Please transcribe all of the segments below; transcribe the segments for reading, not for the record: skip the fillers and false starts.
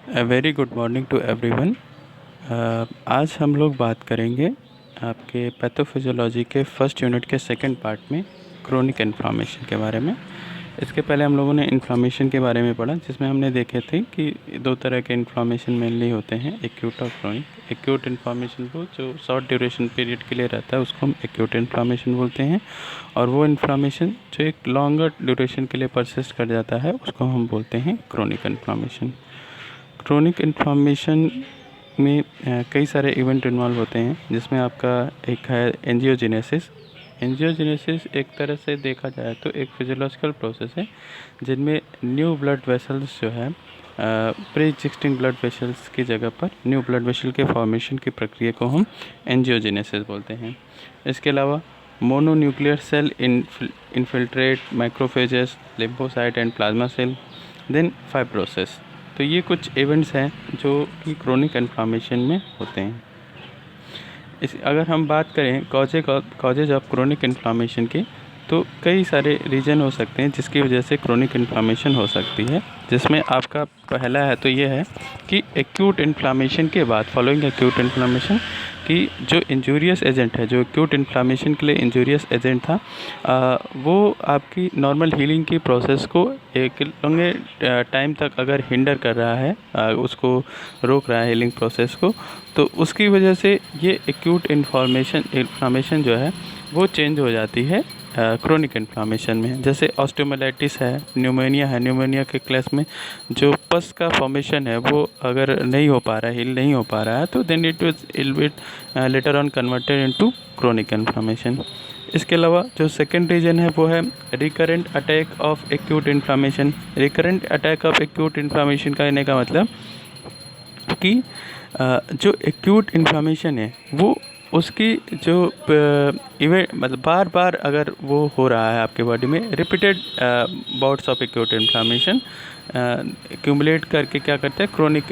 Very good morning to everyone. आज हम लोग बात करेंगे आपके पैथोफिजियोलॉजी के फर्स्ट यूनिट के सेकंड पार्ट में क्रोनिक इन्फ्लामेशन के बारे में। इसके पहले हम लोगों ने इन्फ्लामेशन के बारे में पढ़ा, जिसमें हमने देखे थे कि दो तरह के इन्फ्लामेशन मेनली होते हैं, एक्यूट और क्रोनिक। एक्यूट इन्फ्लामेशन को जो शॉर्ट ड्यूरेशन पीरियड के लिए रहता है उसको हम एक्यूट इन्फ्लामेशन बोलते हैं, और वो इन्फ्लामेशन जो एक लॉन्गर ड्यूरेशन के लिए परसिस्ट कर जाता है उसको हम बोलते हैं क्रोनिक इन्फ्लामेशन। क्रोनिक इन्फ्लामेशन में कई सारे इवेंट इन्वॉल्व होते हैं, जिसमें आपका एक है एंजियोजेनेसिस। एंजियोजेनेसिस एक तरह से देखा जाए तो एक फिजियोलॉजिकल प्रोसेस है जिनमें न्यू ब्लड वेसल्स जो है प्री एग्जिस्टिंग ब्लड वेसल्स की जगह पर न्यू ब्लड वेसल के फॉर्मेशन की प्रक्रिया को हम एंजियोजेनेसिस बोलते हैं। इसके अलावा mononuclear cell infiltrate macrophages, lymphocyte and plasma cell, then fibrosis. तो ये कुछ इवेंट्स हैं जो कि क्रोनिक इन्फ्लामेशन में होते हैं। इस अगर हम बात करें कॉजेज ऑफ क्रोनिक इन्फ्लामेशन की, तो कई सारे रीज़न हो सकते हैं जिसकी वजह से क्रोनिक इन्फ्लामेशन हो सकती है, जिसमें आपका पहला है तो ये है कि एक्यूट इन्फ्लामेशन के बाद, फॉलोइंग एक्यूट इन्फ्लामेशन, कि जो इंजूरियस एजेंट है, जो एक्यूट इन्फ्लामेशन के लिए इंजूरियस एजेंट था, वो आपकी नॉर्मल हीलिंग की प्रोसेस को एक लंबे टाइम तक अगर हिंडर कर रहा है, उसको रोक रहा है हीलिंग प्रोसेस को, तो उसकी वजह से ये एक्यूट इन्फ्लामेशन जो है वो चेंज हो जाती है क्रोनिक इन्फ्लामेशन में। जैसे ऑस्टियोमाइलाइटिस है, न्यूमोनिया है। न्यूमोनिया के केस में जो पस का फॉर्मेशन है वो अगर नहीं हो पा रहा है, हील नहीं हो पा रहा है, तो then it will be later on converted into chronic inflammation. इसके अलावा जो सेकेंड रीजन है वो है recurrent attack of acute inflammation. Recurrent attack of acute inflammation का कहने का मतलब कि जो एक्यूट इन्फ्लामेशन है वो उसकी जो इवेंट मतलब बार बार अगर वो हो रहा है आपके बॉडी में, repeated bouts of acute inflammation accumulate करके क्या करता है, क्रोनिक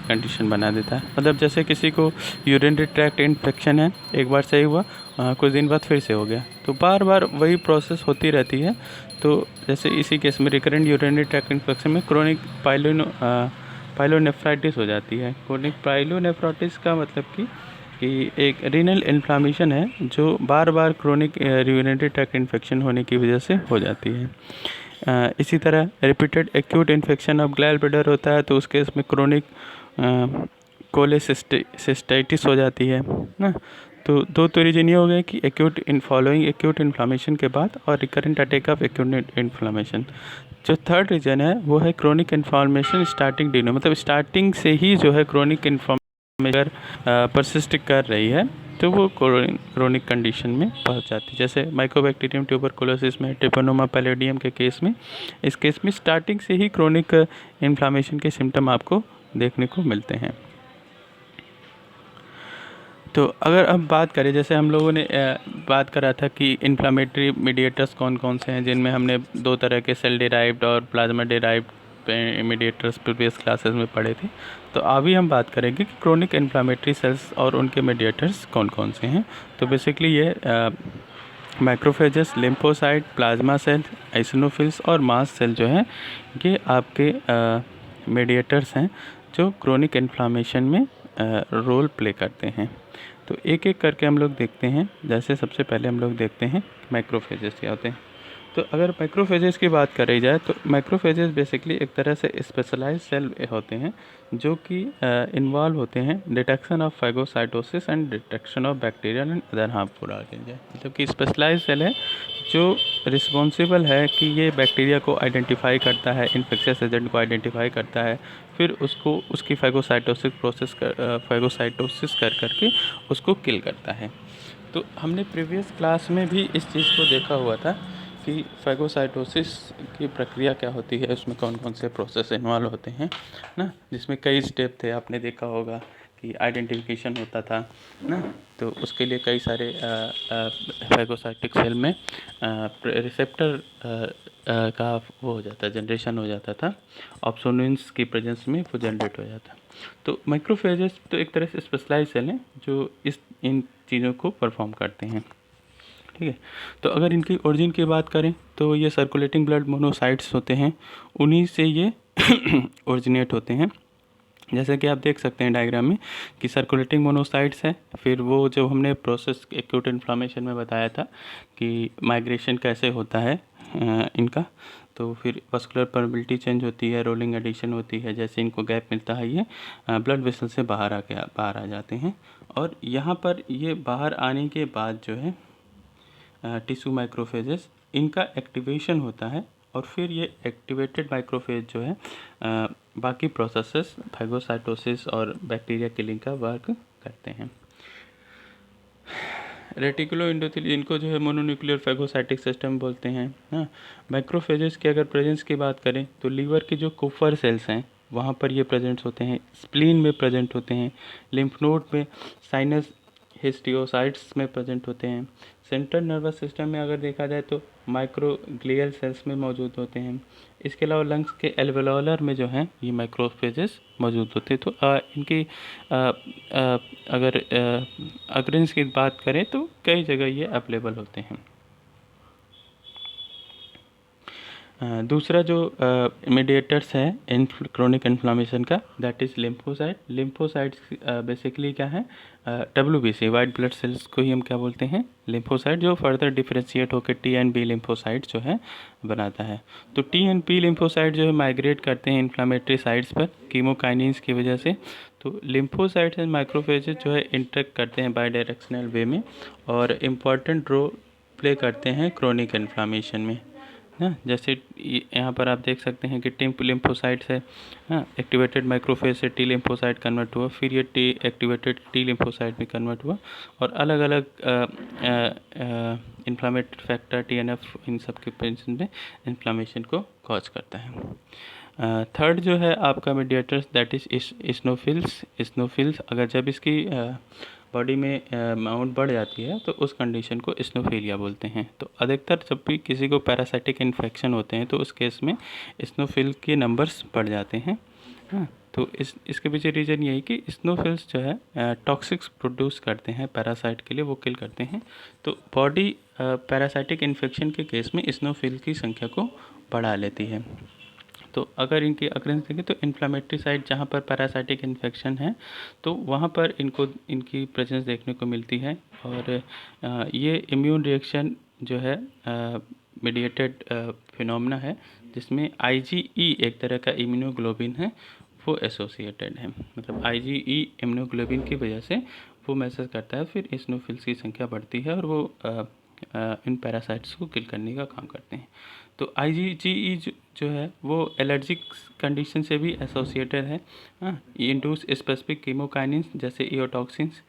कंडीशन बना देता है। मतलब जैसे किसी को यूरिनरी ट्रैक्ट इन्फेक्शन है, एक बार सही हुआ, कुछ दिन बाद फिर से हो गया, तो बार बार वही प्रोसेस होती रहती है। तो जैसे इसी केस में रिकरेंट यूरिनरी ट्रैक्ट इन्फेक्शन में क्रोनिक पाइलोनेफ्राइटिस हो जाती है। क्रोनिक पाइलोनेफ्राइटिस का मतलब कि एक रीनल इन्फ्लामेशन है जो बार बार क्रोनिक यूरिनरी ट्रैक्ट इन्फेक्शन होने की वजह से हो जाती है। इसी तरह repeated acute infection of gall bladder होता है, तो उसके इसमें क्रोनिक कोलेसिस्टाइटिस हो जाती है ना। तो दो रीजन ये हो गए कि एक्यूट फॉलोइंग एक्यूट इन्फ्लामेशन के बाद और recurrent attack of acute inflammation. जो थर्ड रीजन है वो है क्रोनिक इन्फ्लामेशन स्टार्टिंग डिनो, मतलब स्टार्टिंग से ही जो है क्रोनिक इन्फ्लामेशन अगर परसिस्ट कर रही है तो वो क्रोनिक कंडीशन में पहुंच जाती है। जैसे माइकोबैक्टीरियम ट्यूबरकुलोसिस में, ट्रिपनोमा पैलेडियम के केस में, इस केस में स्टार्टिंग से ही क्रोनिक इन्फ्लामेशन के सिम्टम आपको देखने को मिलते हैं। तो अगर अब बात करें, जैसे हम लोगों ने बात करा था कि इन्फ्लामेटरी मीडिएटर्स कौन कौन से हैं, जिनमें हमने दो तरह के सेल डिराइव्ड और plasma derived mediators previous classes में पढ़े थे। तो अभी हम बात करेंगे कि क्रोनिक इन्फ्लामेटरी सेल्स और उनके मीडिएटर्स कौन कौन से हैं। तो बेसिकली ये मैक्रोफेजेस, लिम्फोसाइट, प्लाज्मा सेल, आइसोनोफिल्स और मास्ट सेल जो हैं, ये आपके मीडिएटर्स हैं जो क्रोनिक इन्फ्लामेशन में रोल प्ले करते हैं। तो एक एक करके हम लोग देखते हैं। जैसे सबसे पहले हम लोग देखते हैं मैक्रोफेजेस क्या होते हैं। तो अगर मैक्रोफेजेस की बात करी जाए तो मैक्रोफेजेस बेसिकली एक तरह से स्पेशलाइज सेल होते हैं जो कि इन्वॉल्व होते हैं detection of phagocytosis and detection of bacterial and other harmful organs. मतलब कि स्पेशलाइज सेल है जो रिस्पॉन्सिबल है कि ये बैक्टीरिया को आइडेंटिफाई करता है, इन्फेक्शियस एजेंट को आइडेंटिफाई करता है, फिर उसको उसकी फाइगोसाइटोसिस कर करके उसको किल करता है। तो हमने प्रीवियस क्लास में भी इस चीज़ को देखा हुआ था कि फाइगोसाइटोसिस की प्रक्रिया क्या होती है, उसमें कौन कौन से प्रोसेस इन्वॉल्व होते हैं ना, जिसमें कई स्टेप थे। आपने देखा होगा कि आइडेंटिफिकेशन होता था ना, तो उसके लिए कई सारे फाइगोसाइटिक सेल में रिसेप्टर का वो हो जाता, जनरेशन हो जाता था, ऑप्सोनिन्स की प्रेजेंस में वो जनरेट हो जाता। तो माइक्रोफेजेस तो एक तरह से स्पेशलाइज सेल हैं जो इन चीज़ों को परफॉर्म करते हैं। ठीक है, तो अगर इनकी ओरिजिन की बात करें तो ये सर्कुलेटिंग ब्लड मोनोसाइट्स होते हैं, उन्हीं से ये ओरिजिनेट होते हैं। जैसे कि आप देख सकते हैं डायग्राम में कि सर्कुलेटिंग मोनोसाइट्स है, फिर वो जो हमने प्रोसेस एक्यूट इन्फ्लामेशन में बताया था कि माइग्रेशन कैसे होता है इनका, तो फिर वस्कुलर परमिबिलिटी चेंज होती है, रोलिंग एडिशन होती है, जैसे इनको गैप मिलता है ये ब्लड वेसल से बाहर आ जाते हैं। और यहाँ पर ये बाहर आने के बाद जो है टिश्यू माइक्रोफेजेस इनका एक्टिवेशन होता है, और फिर ये एक्टिवेटेड माइक्रोफेज जो है बाकी प्रोसेसेस फाइगोसाइटोसिस और बैक्टीरिया किलिंग का वर्क करते हैं। रेटिकुलो एंडोथेलियल इनको जो है मोनोन्यूक्लियर फैगोसाइटिक सिस्टम बोलते हैं। हाँ, माइक्रोफेजेस की अगर प्रेजेंस की बात करें तो लीवर के जो कुफर सेल्स हैं वहाँ पर ये प्रेजेंट होते हैं, स्प्लीन में प्रेजेंट होते हैं, लिम्फ नोड में, साइनस हिस्टियोसाइट्स में प्रेजेंट होते हैं। सेंट्रल नर्वस सिस्टम में अगर देखा जाए तो माइक्रोग्लियल सेल्स में मौजूद होते हैं। इसके अलावा लंग्स के एल्वेओलर में जो हैं ये माइक्रोफेजेस मौजूद होते हैं। तो इनकी अगर अग्रेंस की बात करें तो कई जगह ये अवेलेबल होते हैं। दूसरा जो मीडिएटर्स है क्रोनिक इन्फ्लामेशन का, that is lymphocyte. Lymphocytes basically क्या है, WBC वाइट ब्लड सेल्स को ही हम क्या बोलते हैं, लिम्फोसाइट, जो फर्दर डिफ्रेंशिएट होकर T एंड B लिम्फोसाइट जो है बनाता है। तो T एंड B लिम्फोसाइट जो है माइग्रेट करते हैं इन्फ्लामेटरी साइट्स पर कीमोकाइनिन्स की वजह से। तो लिम्फोसाइट्स एंड माइक्रोफेजेस जो है इंटरेक्ट करते हैं बाई डायरेक्शनल वे में, और इम्पॉर्टेंट रोल प्ले करते हैं क्रोनिक इन्फ्लामेशन में। हाँ, जैसे यहाँ पर आप देख सकते हैं कि टी लिम्फोसाइट से हाँ एक्टिवेटेड माइक्रोफेज से टी लिम्फोसाइट कन्वर्ट हुआ, फिर ये टी एक्टिवेटेड टी लिम्फोसाइट में कन्वर्ट हुआ, और अलग अलग इन्फ्लामेटरी फैक्टर TNF इन सब के प्रेजेंस में इन्फ्लामेशन को कॉज करता है। थर्ड जो है आपका मीडिएटर्स, दैट इज इस्नोफिल्स। अगर जब इसकी बॉडी में अमाउंट बढ़ जाती है तो उस कंडीशन को इस्नोफिलिया बोलते हैं। तो अधिकतर जब भी किसी को पैरासाइटिक इन्फेक्शन होते हैं तो उस केस में इस्नोफिल के नंबर्स बढ़ जाते हैं। हाँ, तो इसके पीछे रीज़न यही कि इस्नोफिल्स जो है टॉक्सिक्स प्रोड्यूस करते हैं पैरासाइट के लिए, वो किल करते हैं। तो बॉडी पैरासाइटिक इन्फेक्शन के केस में इस्नोफिल की संख्या को बढ़ा लेती है। तो अगर इनकी अक्रेंस देखें तो इन्फ्लामेटरी साइट जहाँ पर पैरासाइटिक इन्फेक्शन है तो वहाँ पर इनकी प्रेजेंस देखने को मिलती है। और ये इम्यून रिएक्शन जो है मीडिएटेड फिनोमेना है, जिसमें IgE एक तरह का इम्यूनोग्लोबिन है, वो एसोसिएटेड है। मतलब IgE इम्यूनोग्लोबिन की वजह से वो मैसेज करता है, फिर इस्नोफिल्स की संख्या बढ़ती है और वो इन पैरासाइट्स को किल करने का काम करते हैं। तो IgE जो है वो एलर्जिक कंडीशन से भी एसोसिएटेड है। हाँ, ये इंड्यूस स्पेसिफिक कीमोकाइनिन्स जैसे ईओटॉक्सिन्स।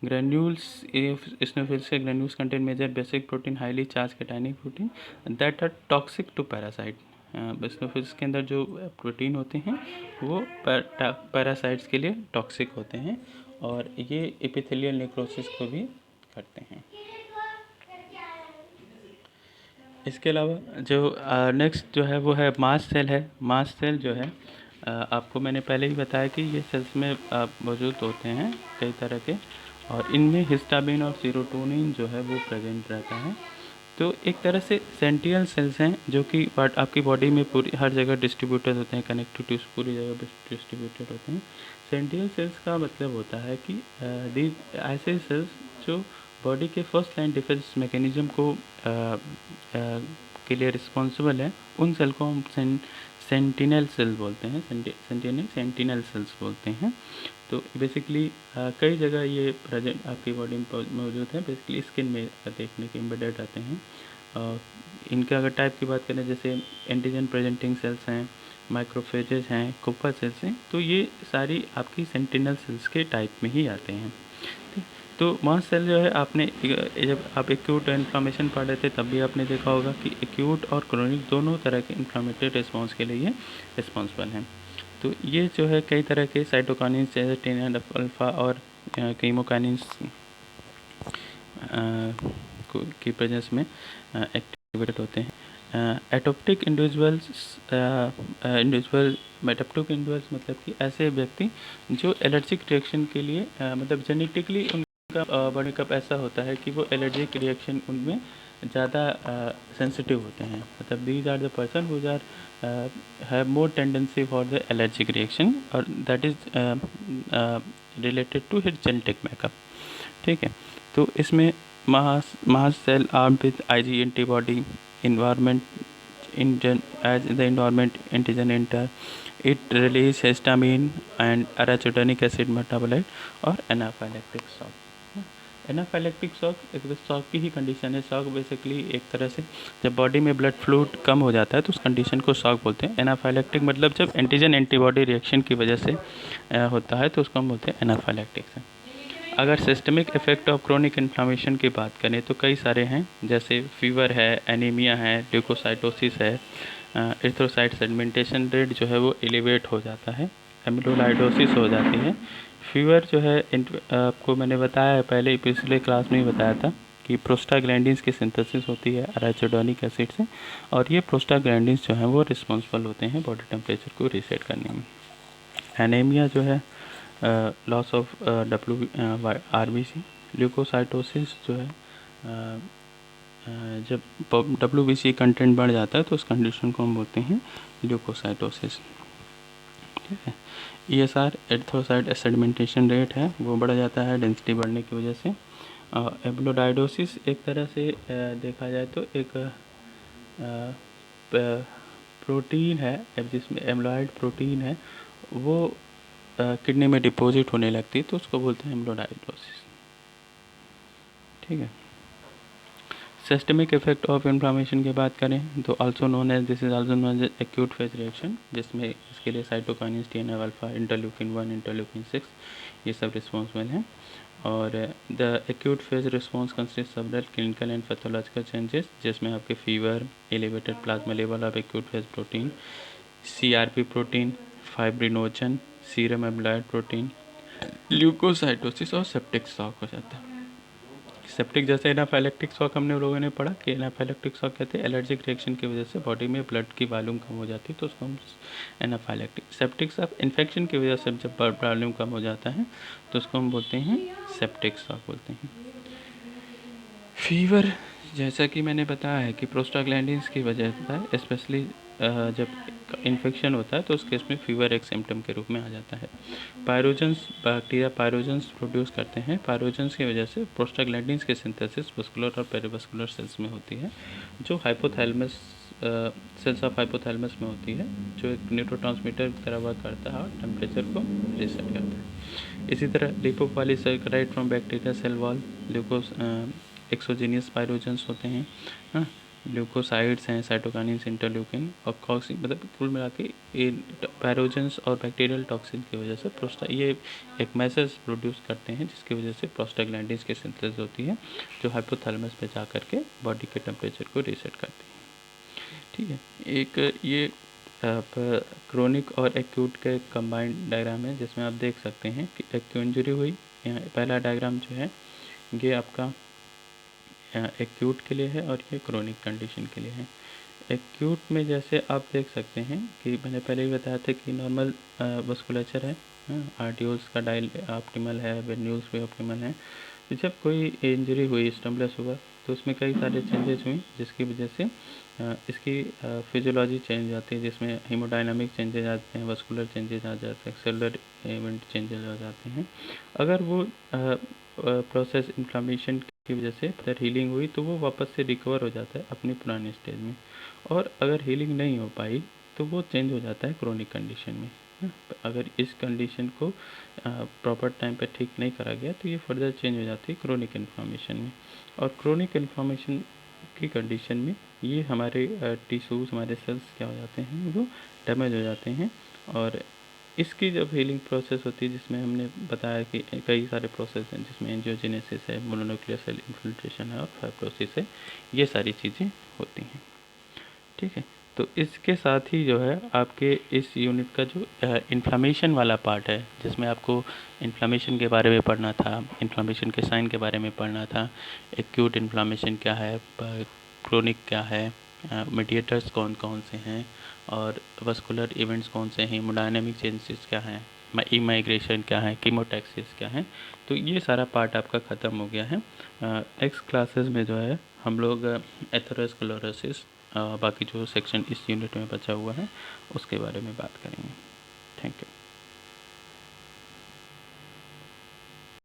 ग्रेन्यूल्स इस्नोफिल्स के granules contain major basic protein highly charge cationic protein that are toxic to parasite. Eosinophils के अंदर जो प्रोटीन होते हैं वो पैरासाइट्स के लिए टॉक्सिक होते हैं, और ये एपिथेलियल नेक्रोसिस को भी करते हैं। इसके अलावा जो नेक्स्ट जो है वो है मास्ट सेल है। मास्ट सेल जो है आपको मैंने पहले ही बताया कि ये सेल्स में मौजूद होते हैं कई तरह के, और इनमें हिस्टामिन और सीरोटोनिन जो है वो प्रेजेंट रहता है। तो एक तरह से सेंटिनल सेल्स हैं जो कि आपकी बॉडी में पूरी हर जगह डिस्ट्रीब्यूटेड होते हैं, कनेक्टिव टिश्यू पूरी जगह डिस्ट्रीब्यूटेड होते हैं। सेंटिनल सेल्स का मतलब होता है कि ऐसे सेल्स जो बॉडी के फर्स्ट लाइन डिफेंस मैकेनिज्म को के लिए रिस्पॉन्सिबल है, उन सेल को हम सेंटिनल सेल बोलते हैं, सेंटिनल सेल्स बोलते हैं। तो बेसिकली कई जगह ये प्रेजेंट आपकी बॉडी में मौजूद है, बेसिकली स्किन में देखने के एम्बेडेड रहते हैं। इनके अगर टाइप की बात करें, जैसे एंटीजन प्रेजेंटिंग सेल्स हैं, माइक्रोफेजेस हैं, कुपर सेल्स हैं, तो ये सारी आपकी सेंटिनल सेल्स के टाइप में ही आते हैं। तो मास्ट सेल जो है आपने जब आप एक्यूट इन्फ्लामेशन पढ़ रहे थे तब भी आपने देखा होगा कि एक्यूट और क्रोनिक दोनों तरह के इन्फ्लामेटरी रिस्पॉन्स के लिए रिस्पॉन्सिबल हैं। तो ये जो है कई तरह के साइटोकाइनिन्स जैसे TNF अल्फ़ा और कीमोकाइनिन्स की प्रेजेंस में एक्टिवेट होते हैं। एटोप्टिक इंडिविजुअल्स मतलब कि ऐसे व्यक्ति जो एलर्जिक रिएक्शन के लिए मतलब जेनेटिकली उनका बॉडी कप ऐसा होता है कि वो एलर्जिक रिएक्शन उनमें ज़्यादा सेंसिटिव होते हैं, मतलब these are the person who are have more tendency for the allergic reaction और that is related to his genetic makeup. ठीक है, तो इसमें mast cell arm with IG antibody environment as the environment antigen enter, it release histamine and arachidonic acid metabolite और anaphylactic shock. Anaphylactic shock एक shock की ही condition है। Shock basically एक तरह से जब बॉडी में ब्लड फ्लू कम हो जाता है तो उस कंडीशन को शॉक बोलते हैं। एनाफाइलेक्टिक मतलब जब एंटीजन एंटीबॉडी रिएक्शन की वजह से होता है तो उसको हम बोलते हैं एनाफाइलेक्टिक से। अगर systemic effect of chronic inflammation की बात करें तो कई सारे हैं, जैसे फीवर है, एनीमिया है, ल्यूकोसाइटोसिस है, एरिथ्रोसाइट सेगमेंटेशन रेट जो है वो एलिवेट हो जाता है, एमिलोलाइडोसिस हो जाती है। फीवर जो है आपको मैंने बताया है, पहले पिछले क्लास में ही बताया था कि प्रोस्टाग्लैंडिन्स की सिंथेसिस होती है अराचिडोनिक एसिड से, और ये प्रोस्टाग्लैंडिन्स जो हैं वो रिस्पॉन्सिबल होते हैं बॉडी टेम्परेचर को रीसेट करने में। एनीमिया जो है लॉस ऑफ RBC, ल्यूकोसाइटोसिस जो है जब WBC कंटेंट बढ़ जाता है तो उस कंडीशन को हम बोलते हैं ल्यूकोसाइटोसिस। ठीक है, ESR एरिथ्रोसाइट सेडिमेंटेशन रेट है वो बढ़ जाता है डेंसिटी बढ़ने की वजह से। एमिलोडाइडोसिस एक तरह से देखा जाए तो एक प्रोटीन है जिसमें एमिलॉइड प्रोटीन है, वो किडनी में डिपॉजिट होने लगती है तो उसको बोलते हैं एमिलोडाइडोसिस। ठीक है, सिस्टमिक इफेक्ट ऑफ इन्फ्लामेशन की बात करें तो also known as this is also known as acute phase reaction, जिसमें इसके लिए cytokinin, TNF alpha, interleukin 1, interleukin 6 ये सब रिस्पॉन्सिबल हैं। और the acute phase response consist several clinical and pathological changes, जिसमें आपके fever, elevated plasma level of acute phase protein, CRP protein, fibrinogen, serum amyloid protein, leukocytosis और septic shock हो जाता है। सेप्टिक जैसे एनाफाइलेक्टिक शॉक हमने लोगों ने पढ़ा कि एनाफाइलेक्टिक शॉक कहते हैं एलर्जिक रिएक्शन की वजह से बॉडी में ब्लड की वॉल्यूम कम हो जाती है तो उसको हम एनाफाइलेक्टिक। सेप्टिक शॉक इन्फेक्शन की वजह से जब वॉल्यूम कम हो जाता है तो उसको हम बोलते हैं सेप्टिक शॉक बोलते हैं। फीवर जैसा कि मैंने बताया है कि प्रोस्टाग्लैंडिन्स की वजह होता है, स्पेशली जब इन्फेक्शन होता है तो उस केस में फीवर एक सिम्टम के रूप में आ जाता है। पायरोजेंस, बैक्टीरिया पायरोजेंस प्रोड्यूस करते हैं। पायरोजेंस की वजह से प्रोस्टाग्लैंडिन्स की सिंथेसिस मस्कुलर और पेरिवस्कुलर सेल्स में होती है, जो हाइपोथैलेमस सेल्स ऑफ हाइपोथैलेमस में होती है, जो एक न्यूरोट्रांसमीटर की तरह वर्क करता है और टेम्परेचर को रीसेट करता है। इसी तरह lipopolysaccharide from bacteria cell wall, glucose exogenous pyrogens होते हैं, हाँ, ल्यूकोसाइड्स हैं, साइटोकाइनिन्स, इंटरल्यूकिन और कॉक्सिन, मतलब कुल मिला के ये पैरोजेंस और बैक्टीरियल टॉक्सिन की वजह से ये एक मैसेज प्रोड्यूस करते हैं जिसकी वजह से प्रोस्टाग्लैंडिन्स की सिंथेसिस होती है, जो हाइपोथैलेमस पे जा करके बॉडी के टेम्परेचर को रीसेट करती है। ठीक है, एक ये क्रोनिक और एक्यूट के कंबाइंड डायग्राम है जिसमें आप देख सकते हैं कि एक्यूट इंजरी हुई, यहाँ पहला डायग्राम जो है ये आपका एक्यूट के लिए है और ये क्रोनिक कंडीशन के लिए है। एक्यूट में जैसे आप देख सकते हैं कि मैंने पहले ही बताया था कि नॉर्मल वस्कुलेचर है, आर्टियोल्स का डायल ऑप्टिमल है, वेन्यूल्स भी ऑप्टिमल है। तो जब कोई इंजरी हुई, स्टम्बलस हुआ, तो उसमें कई सारे चेंजेस हुई जिसकी वजह से इसकी फिजियोलॉजी चेंज आती है, जिसमें हीमोडायनामिक चेंजेस आते हैं, वस्कुलर चेंजेस आ जाते हैं, सेलुलर इवेंट चेंजेस आ जाते हैं। अगर वो प्रोसेस इन्फ्लामेशन की वजह से अगर हीलिंग हुई तो वो वापस से रिकवर हो जाता है अपनी पुरानी स्टेज में, और अगर हीलिंग नहीं हो पाई तो वो चेंज हो जाता है क्रोनिक कंडीशन में। अगर इस कंडीशन को प्रॉपर टाइम पे ठीक नहीं करा गया तो ये फर्दर चेंज हो जाती है क्रोनिक इन्फ्लामेशन में। और क्रोनिक इन्फ्लामेशन की कंडीशन में ये हमारे टिश्यूज़, हमारे सेल्स क्या हो जाते हैं, वो डैमेज हो जाते हैं। और इसकी जब हीलिंग प्रोसेस होती है, जिसमें हमने बताया कि कई सारे प्रोसेस हैं, जिसमें एंजियोजेनेसिस है, मोनोन्यूक्लियर सेल इन्फिल्ट्रेशन है और फाइब्रोसिस है, ये सारी चीज़ें होती हैं। ठीक है, तो इसके साथ ही जो है आपके इस यूनिट का जो इन्फ्लामेशन वाला पार्ट है, जिसमें आपको इन्फ्लामेशन के बारे में पढ़ना था, इन्फ्लामेशन के साइन के बारे में पढ़ना था, एक्यूट इन्फ्लामेशन क्या है, क्रोनिक क्या है, मीडिएटर्स कौन कौन से हैं, और वस्कुलर इवेंट्स कौन से हैं, हीमोडायनामिक चेंजेस क्या हैं, ई माइग्रेशन क्या है, कीमोटैक्सिस क्या है। तो ये सारा पार्ट आपका ख़त्म हो गया है। नेक्स्ट क्लासेस में जो है हम लोग एथेरोस्क्लेरोसिस बाकी जो सेक्शन इस यूनिट में बचा हुआ है उसके बारे में बात करेंगे।